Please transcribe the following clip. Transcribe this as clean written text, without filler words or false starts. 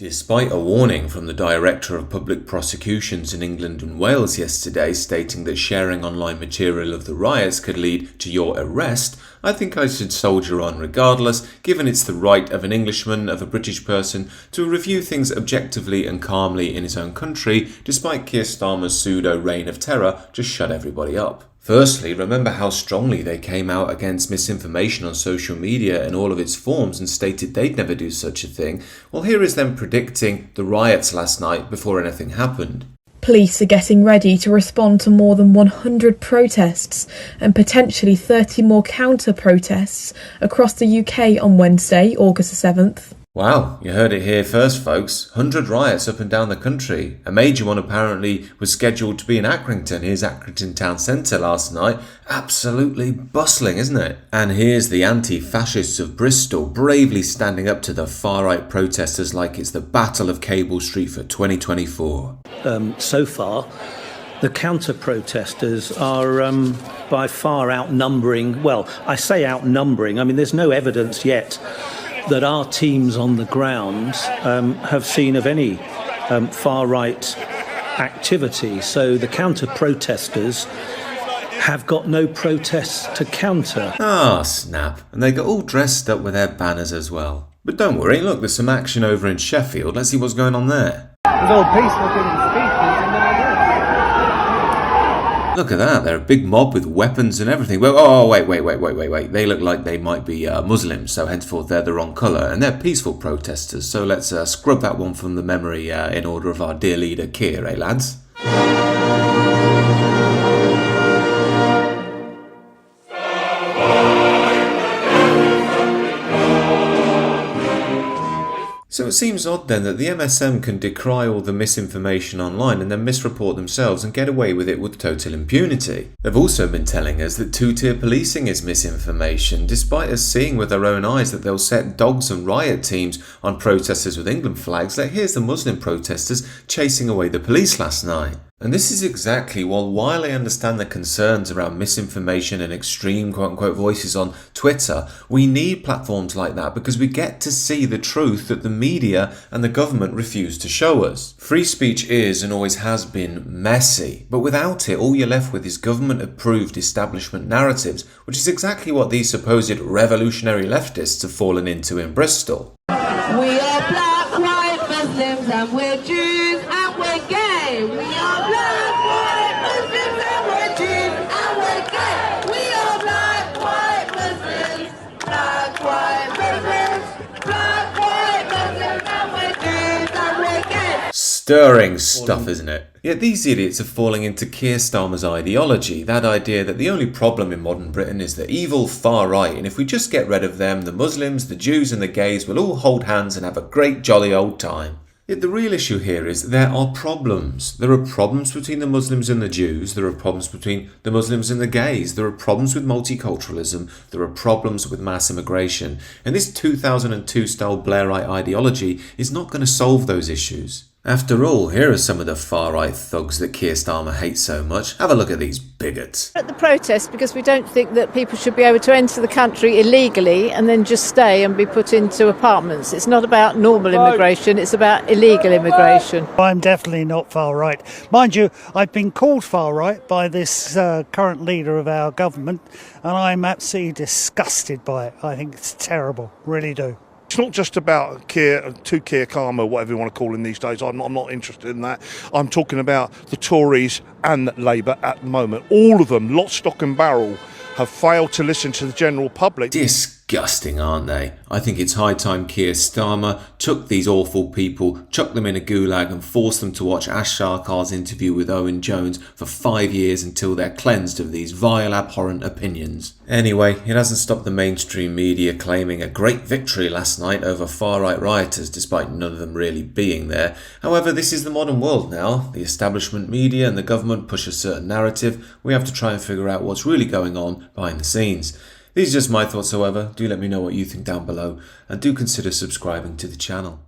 Despite a warning from the Director of Public Prosecutions in England and Wales yesterday stating that sharing online material of the riots could lead to your arrest, I think I should soldier on regardless, given it's the right of an Englishman, of a British person, to review things objectively and calmly in his own country, despite Keir Starmer's pseudo-reign of terror just shut everybody up. Firstly, remember how strongly they came out against misinformation on social media in all of its forms and stated they'd never do such a thing. Well, here is them predicting the riots last night before anything happened. Police are getting ready to respond to more than 100 protests and potentially 30 more counter-protests across the UK on Wednesday, August the 7th. Wow, you heard it here first, folks. 100 riots up and down the country. A major one apparently was scheduled to be in Accrington. Here's Accrington Town Centre last night. Absolutely bustling, isn't it? And here's the anti-fascists of Bristol bravely standing up to the far-right protesters like it's the Battle of Cable Street for 2024. So far, the counter-protesters are by far outnumbering. Well, I say outnumbering. I mean, there's no evidence yet that our teams on the ground have seen of any far-right activity. So the counter-protesters have got no protests to counter. Ah, snap. And they got all dressed up with their banners as well. But don't worry, look, there's some action over in Sheffield. Let's see what's going on there. It's all peaceful getting speeches and then Look at that, they're a big mob with weapons and everything. Well, wait. They look like they might be Muslims, so henceforth they're the wrong colour, and they're peaceful protesters. So let's scrub that one from the memory in order of our dear leader Keir, eh lads? So it seems odd then that the MSM can decry all the misinformation online and then misreport themselves and get away with it with total impunity. They've also been telling us that two-tier policing is misinformation, despite us seeing with our own eyes that they'll set dogs and riot teams on protesters with England flags, like here's the Muslim protesters chasing away the police last night. And this is exactly while I understand the concerns around misinformation and extreme quote-unquote voices on Twitter, we need platforms like that because we get to see the truth that the media and the government refuse to show us. Free speech is and always has been messy, but without it, all you're left with is government-approved establishment narratives, which is exactly what these supposed revolutionary leftists have fallen into in Bristol. We are black, white, Muslims, and we're Jews, and we're gay. We are black, white, Muslims, and we're Jews, and we're gay. We are black, white, Muslims, black, white, Muslims, black, white, Muslims, and we're Jews, and we're gay. Stirring stuff, isn't it? Yet these idiots are falling into Keir Starmer's ideology, that idea that the only problem in modern Britain is the evil far right, and if we just get rid of them, the Muslims, the Jews and the gays will all hold hands and have a great jolly old time. Yet the real issue here is there are problems. There are problems between the Muslims and the Jews, there are problems between the Muslims and the gays, there are problems with multiculturalism, there are problems with mass immigration, and this 2002 style Blairite ideology is not going to solve those issues. After all, here are some of the far-right thugs that Keir Starmer hates so much. Have a look at these bigots. At the protest because we don't think that people should be able to enter the country illegally and then just stay and be put into apartments. It's not about normal immigration, it's about illegal immigration. I'm definitely not far-right. Mind you, I've been called far-right by this current leader of our government, and I'm absolutely disgusted by it. I think it's terrible, really do. It's not just about Keir Starmer, whatever you want to call him these days. I'm not interested in that. I'm talking about the Tories and Labour at the moment. All of them, lock, stock and barrel, have failed to listen to the general public. Disgusting, aren't they? I think it's high time Keir Starmer took these awful people, chucked them in a gulag and forced them to watch Ash Sarkar's interview with Owen Jones for 5 years until they're cleansed of these vile, abhorrent opinions. Anyway, it hasn't stopped the mainstream media claiming a great victory last night over far-right rioters, despite none of them really being there. However, this is the modern world now. The establishment media and the government push a certain narrative. We have to try and figure out what's really going on behind the scenes. These are just my thoughts, however. Do let me know what you think down below, and do consider subscribing to the channel.